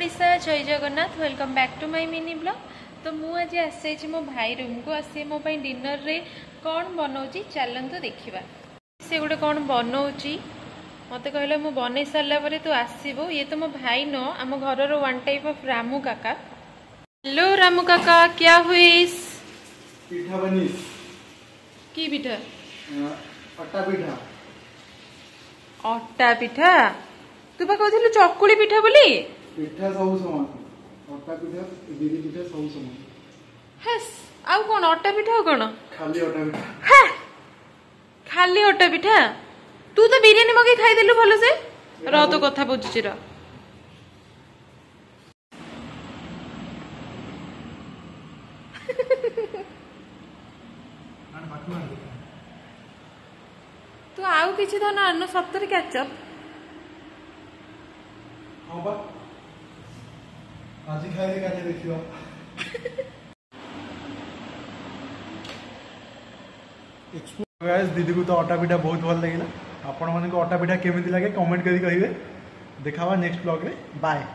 ओडिशा जय Jagannath welcome back to my mini blog. तो मु आज आसी मो भाई रूम को आसी मो डिनर रे कौन बनाऊँ चलतु देखा से गोटे कौन बनाऊँ मत कहले मु बन सारा पर तू आसबू। ये तो मो भाई न आम घर वन टाइप ऑफ रामू काका। हेलो रामू काका क्या हुई? पिठा बनीस की पिठा? अट्टा पिठा। अट्टा पिठा? तू पा कहथिलु चकुली पिठा बोली। पिठा सब समान, अट्टा पिठा बिरी पिठा सब समान। हस आउ कोन अट्टा पिठा कोन? खाली अट्टा पिठा। हा खाली अट्टा पिठा? तू तो बिरियानी मगे खाई देलु भलो से। र तो कथा बुझछि र। तू आउ किछि तो ना अन्न सप्तरी कैचअप हाँ बा आज खाइले काजे देखियो। गाइस दीदी को तो अटा पिठा बहुत भल लगिला। आपण मानको अटा पिठा केमिति लागे कमेंट करी कहिबे। देखावा नेक्स्ट ब्लॉग रे। बाय।